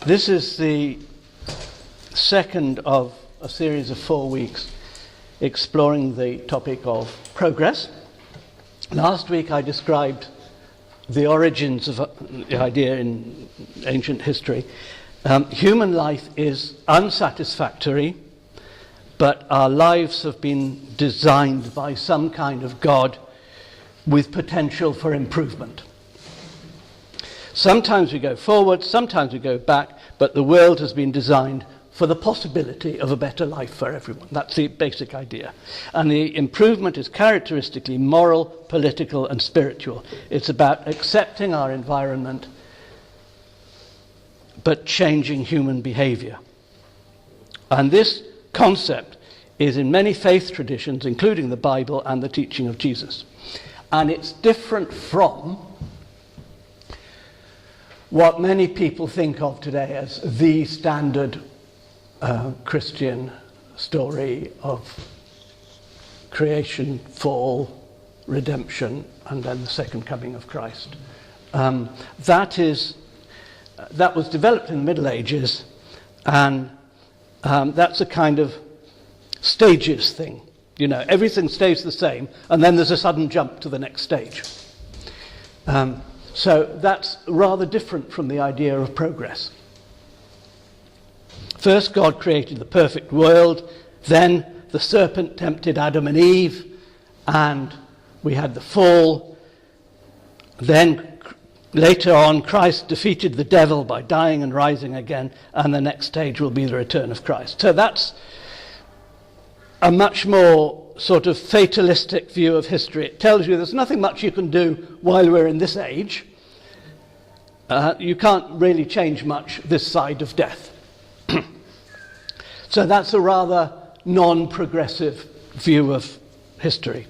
This is the second of a series of 4 weeks exploring the topic of progress. Last week I described the origins of the idea in ancient history. Human life is unsatisfactory, but our lives have been designed by some kind of God with potential for improvement. Sometimes we go forward, sometimes we go back, but the world has been designed for the possibility of a better life for everyone. That's the basic idea. And the improvement is characteristically moral, political, and spiritual. It's about accepting our environment, but changing human behavior. And this concept is in many faith traditions, including the Bible and the teaching of Jesus. And it's different from what many people think of today as the standard Christian story of creation, fall, redemption, and then the second coming of Christ. That was developed in the Middle Ages, and that's a kind of stages thing. You know, everything stays the same, and then there's a sudden jump to the next stage. So that's rather different from the idea of progress. First, God created the perfect world. Then the serpent tempted Adam and Eve, and we had the fall. Then later on, Christ defeated the devil by dying and rising again, and the next stage will be the return of Christ. So that's a much more sort of fatalistic view of history. It tells you there's nothing much you can do while we're in this age. You can't really change much this side of death. So that's a rather non-progressive view of history.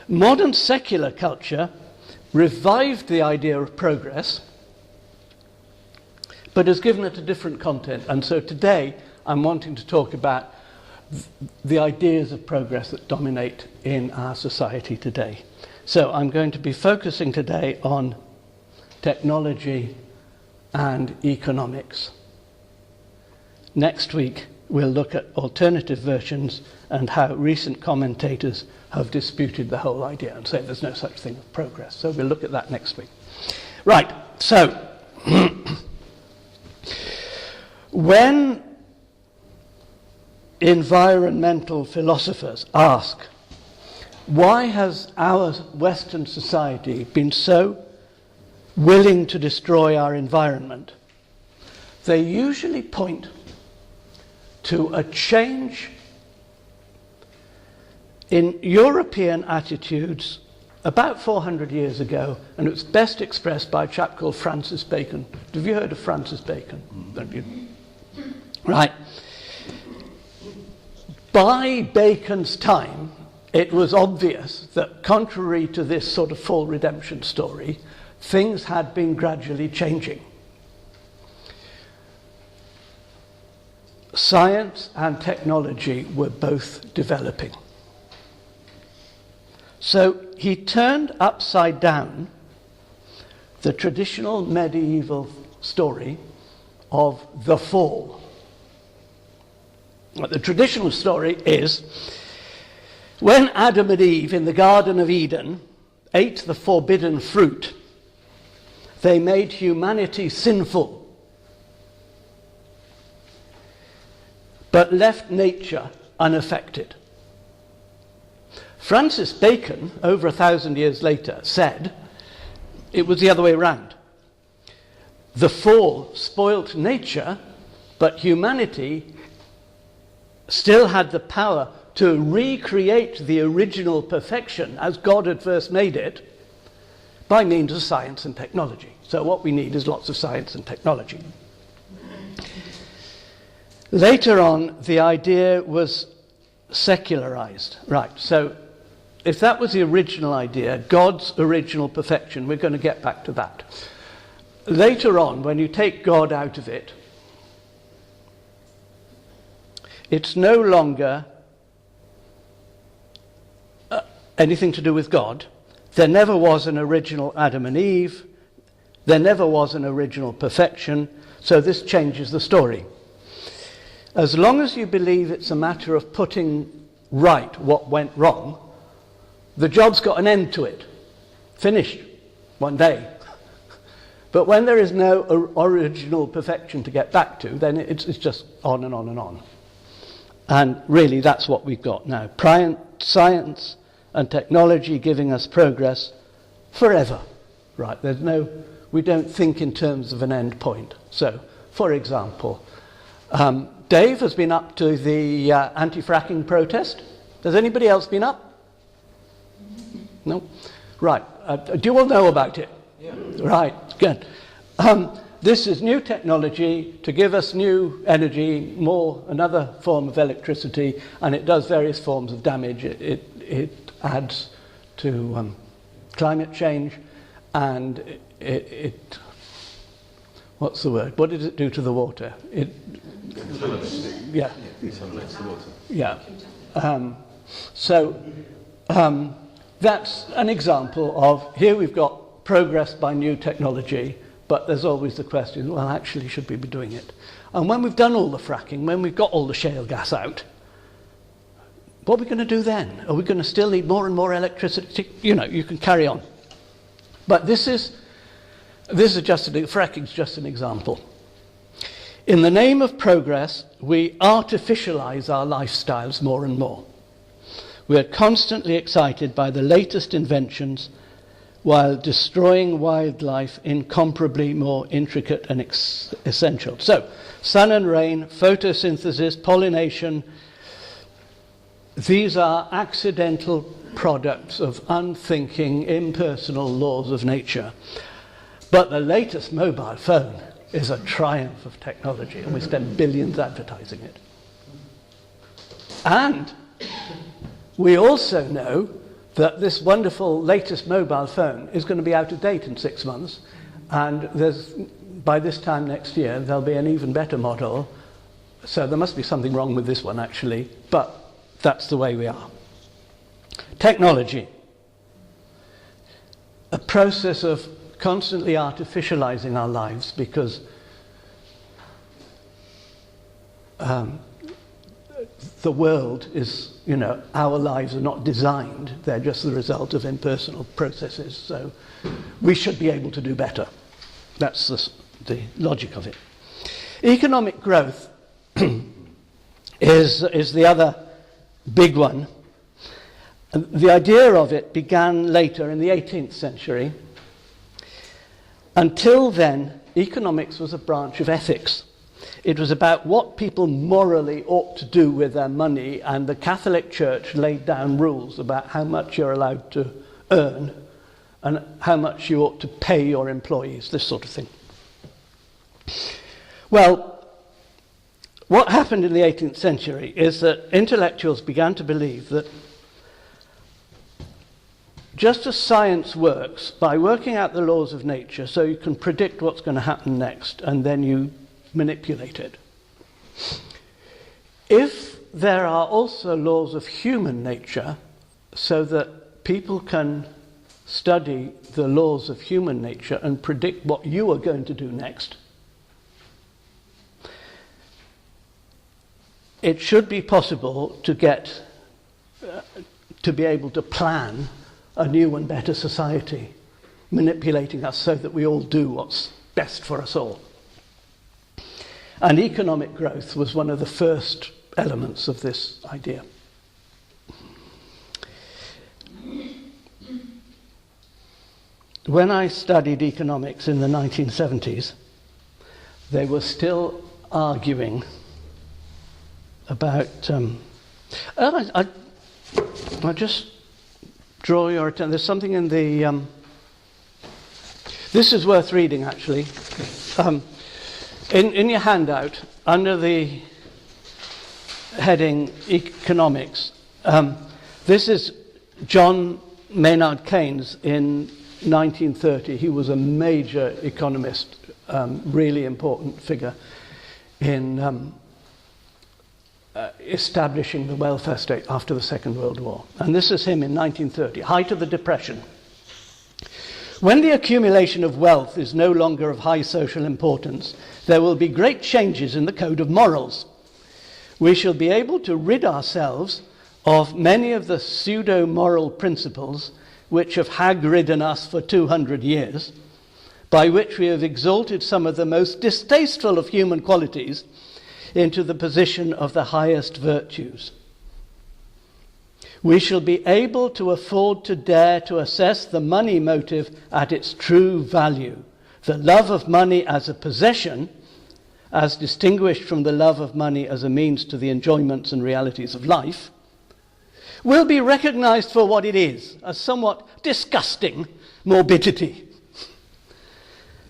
Modern secular culture revived the idea of progress, but has given it a different content. And so today I'm wanting to talk about the ideas of progress that dominate in our society today. So I'm going to be focusing today on technology and economics. Next week we'll look at alternative versions and how recent commentators have disputed the whole idea and say there's no such thing as progress. So we'll look at that next week. Right, so when environmental philosophers ask, why has our Western society been so willing to destroy our environment, they usually point to a change in European attitudes about 400 years ago, and it's best expressed by a chap called Francis Bacon. Have you heard of Francis Bacon? Right. By Bacon's time, it was obvious that contrary to this sort of full redemption story, things had been gradually changing. Science and technology were both developing. So he turned upside down the traditional medieval story of the fall. The traditional story is when Adam and Eve in the Garden of Eden ate the forbidden fruit, they made humanity sinful, but left nature unaffected. Francis Bacon, over 1,000 years later, said it was the other way around. The fall spoilt nature, but humanity still had the power to recreate the original perfection as God had first made it by means of science and technology. So what we need is lots of science and technology. Later on, the idea was secularized. Right, so if that was the original idea, God's original perfection, we're going to get back to that. Later on, when you take God out of it, it's no longer anything to do with God. There never was an original Adam and Eve. There never was an original perfection, so this changes the story. As long as you believe it's a matter of putting right what went wrong, the job's got an end to it. Finished. One day. But when there is no original perfection to get back to, then it's just on and on and on. And really that's what we've got now. Science and technology giving us progress forever. Right, we don't think in terms of an end point. So, for example, Dave has been up to the anti-fracking protest. Has anybody else been up? No? Right. Do you all know about it? Yeah. Right, good. This is new technology to give us new energy, another form of electricity, and it does various forms of damage. It adds to climate change, and what's the word? What does it do to the water? Yeah. Contaminates the water. Yeah. That's an example of, here we've got progress by new technology, but there's always the question, well, actually, should we be doing it? And when we've done all the fracking, when we've got all the shale gas out, what are we going to do then? Are we going to still need more and more electricity? You can carry on. But fracking's just an example. In the name of progress, we artificialize our lifestyles more and more. We are constantly excited by the latest inventions while destroying wildlife incomparably more intricate and essential. So, sun and rain, photosynthesis, pollination, these are accidental products of unthinking, impersonal laws of nature. But the latest mobile phone is a triumph of technology, and we spend billions advertising it. And we also know that this wonderful latest mobile phone is going to be out of date in 6 months, and by this time next year there'll be an even better model. So there must be something wrong with this one, actually, but that's the way we are. Technology. A process of constantly artificializing our lives, because the world is, our lives are not designed, they're just the result of impersonal processes, so we should be able to do better. That's the logic of it. Economic growth is the other big one. The idea of it began later in the 18th century. Until then, economics was a branch of ethics. It was about what people morally ought to do with their money, and the Catholic Church laid down rules about how much you're allowed to earn and how much you ought to pay your employees, this sort of thing. Well, what happened in the 18th century is that intellectuals began to believe that just as science works by working out the laws of nature so you can predict what's going to happen next and then you manipulate it, if there are also laws of human nature so that people can study the laws of human nature and predict what you are going to do next, it should be possible to be able to plan a new and better society, manipulating us so that we all do what's best for us all. And economic growth was one of the first elements of this idea. When I studied economics in the 1970s, they were still arguing about... I just draw your attention. There's something in the... this is worth reading, actually. In your handout, under the heading Economics, this is John Maynard Keynes in 1930. He was a major economist, really important figure in establishing the welfare state after the Second World War. And this is him in 1930, height of the Depression. When the accumulation of wealth is no longer of high social importance, there will be great changes in the code of morals. We shall be able to rid ourselves of many of the pseudo-moral principles which have hag-ridden us for 200 years, by which we have exalted some of the most distasteful of human qualities into the position of the highest virtues. We shall be able to afford to dare to assess the money motive at its true value. The love of money as a possession, as distinguished from the love of money as a means to the enjoyments and realities of life, will be recognized for what it is, a somewhat disgusting morbidity.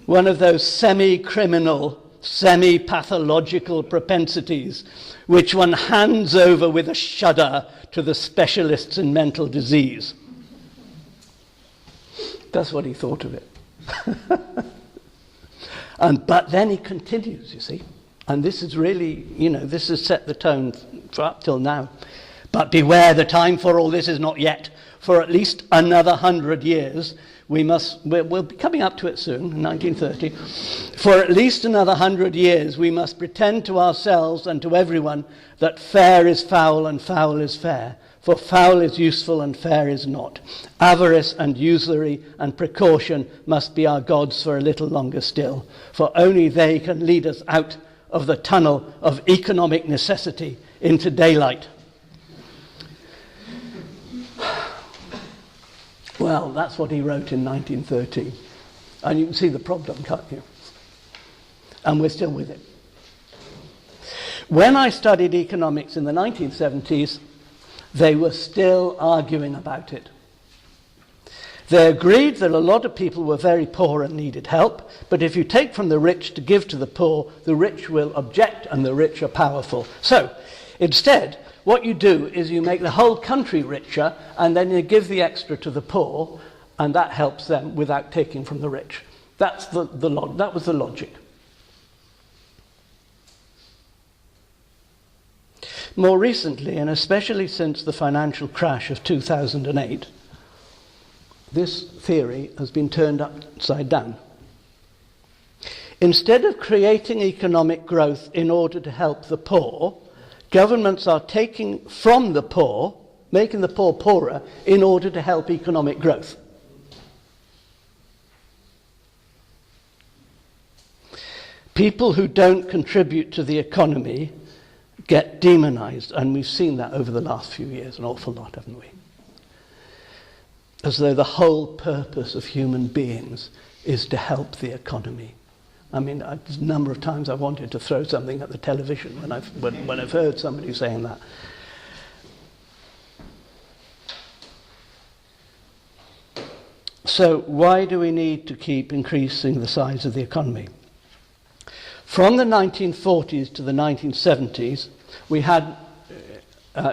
One of those semi-criminal, semi-pathological propensities which one hands over with a shudder to the specialists in mental disease. That's what he thought of it. But then he continues, you see, and this is really, this has set the tone for up till now. But beware, the time for all this is not yet. For at least another 100 years, we'll be coming up to it soon, in 1930. For at least another 100 years, we must pretend to ourselves and to everyone that fair is foul and foul is fair. For foul is useful and fair is not. Avarice and usury and precaution must be our gods for a little longer still. For only they can lead us out of the tunnel of economic necessity into daylight. Well, that's what he wrote in 1913. And you can see the problem, can't you? And we're still with it. When I studied economics in the 1970s, they were still arguing about it. They agreed that a lot of people were very poor and needed help, but if you take from the rich to give to the poor, the rich will object and the rich are powerful. So, instead, what you do is you make the whole country richer and then you give the extra to the poor, and that helps them without taking from the rich. That was the logic. More recently, and especially since the financial crash of 2008, this theory has been turned upside down. Instead of creating economic growth in order to help the poor, governments are taking from the poor, making the poor poorer, in order to help economic growth. People who don't contribute to the economy get demonized, and we've seen that over the last few years, an awful lot, haven't we? As though the whole purpose of human beings is to help the economy. I mean, there's a number of times I've wanted to throw something at the television when I've heard somebody saying that. So why do we need to keep increasing the size of the economy? From the 1940s to the 1970s, we had,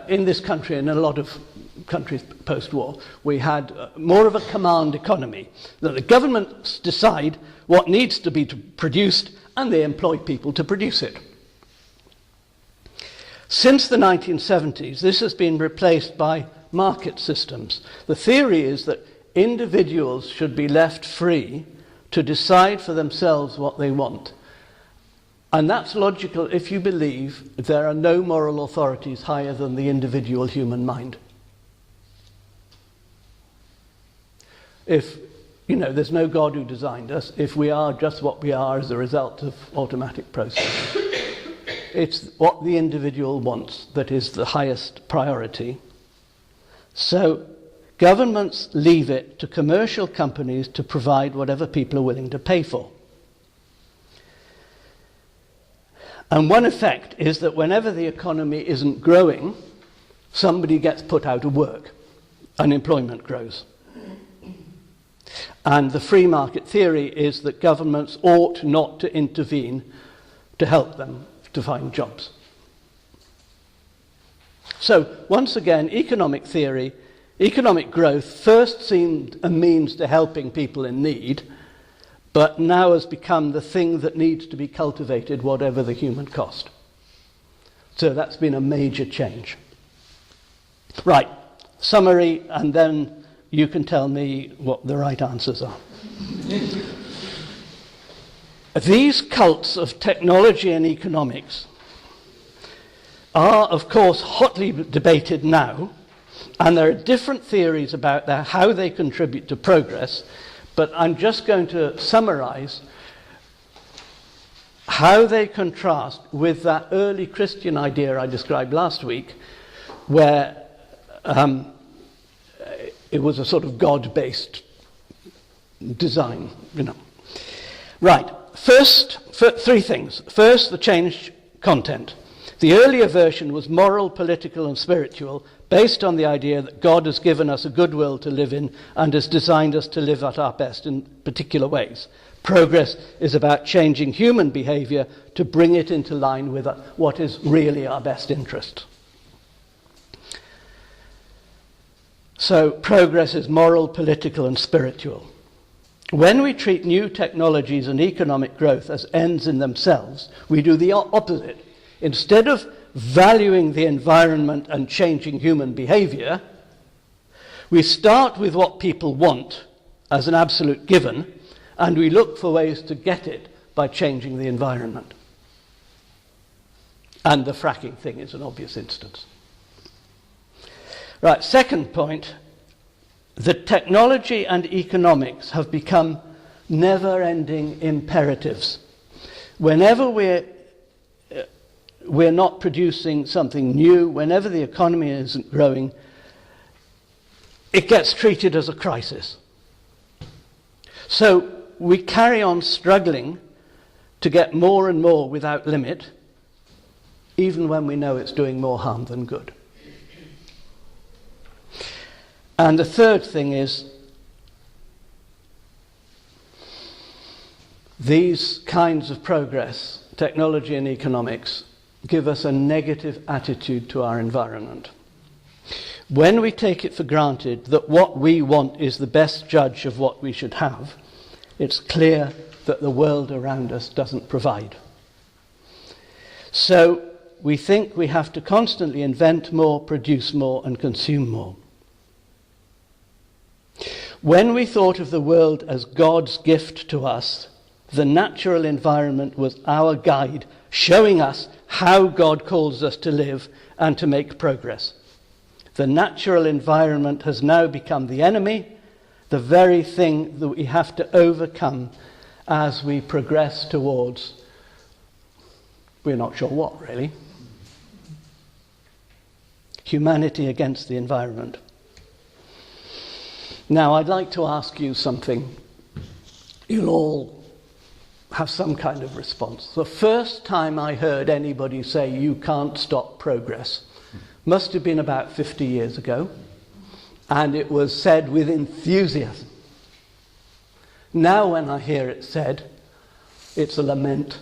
in this country and in a lot of countries post-war, we had more of a command economy, that the governments decide what needs to be produced and they employ people to produce it. Since the 1970s, this has been replaced by market systems. The theory is that individuals should be left free to decide for themselves what they want. And that's logical if you believe there are no moral authorities higher than the individual human mind. If, there's no God who designed us, if we are just what we are as a result of automatic process, it's what the individual wants that is the highest priority. So governments leave it to commercial companies to provide whatever people are willing to pay for. And one effect is that whenever the economy isn't growing, somebody gets put out of work. Unemployment grows. And the free market theory is that governments ought not to intervene to help them to find jobs. So, once again, economic theory, economic growth first seemed a means to helping people in need, but now has become the thing that needs to be cultivated, whatever the human cost. So that's been a major change. Right, summary, and then you can tell me what the right answers are. These cults of technology and economics are, of course, hotly debated now, and there are different theories about how they contribute to progress, but I'm just going to summarize how they contrast with that early Christian idea I described last week, where it was a sort of God-based design, Right. First, three things. First, the changed content. The earlier version was moral, political, and spiritual, based on the idea that God has given us a good will to live in and has designed us to live at our best in particular ways. Progress is about changing human behavior to bring it into line with what is really our best interest. So progress is moral, political, and spiritual. When we treat new technologies and economic growth as ends in themselves, we do the opposite. Instead of valuing the environment and changing human behavior, we start with what people want as an absolute given, and we look for ways to get it by changing the environment. And the fracking thing is an obvious instance. Right, second point. The technology and economics have become never-ending imperatives. Whenever we're not producing something new, whenever the economy isn't growing, it gets treated as a crisis. So we carry on struggling to get more and more without limit, even when we know it's doing more harm than good. And the third thing is, these kinds of progress, technology and economics, give us a negative attitude to our environment. When we take it for granted that what we want is the best judge of what we should have, it's clear that the world around us doesn't provide. So we think we have to constantly invent more, produce more, and consume more. When we thought of the world as God's gift to us, the natural environment was our guide, showing us how God calls us to live and to make progress. The natural environment has now become the enemy, the very thing that we have to overcome as we progress towards, we're not sure what really, humanity against the environment. Now, I'd like to ask you something. You'll all have some kind of response. The first time I heard anybody say you can't stop progress must have been about 50 years ago, and it was said with enthusiasm. Now when I hear it said, it's a lament.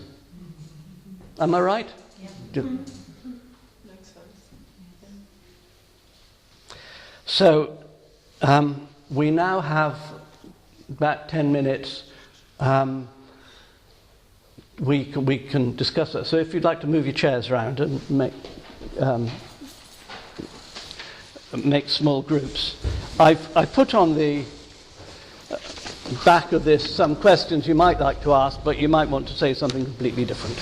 Am I right? Yeah. So, we now have about 10 minutes. We can discuss that. So if you'd like to move your chairs around and make small groups. I put on the back of this some questions you might like to ask, but you might want to say something completely different.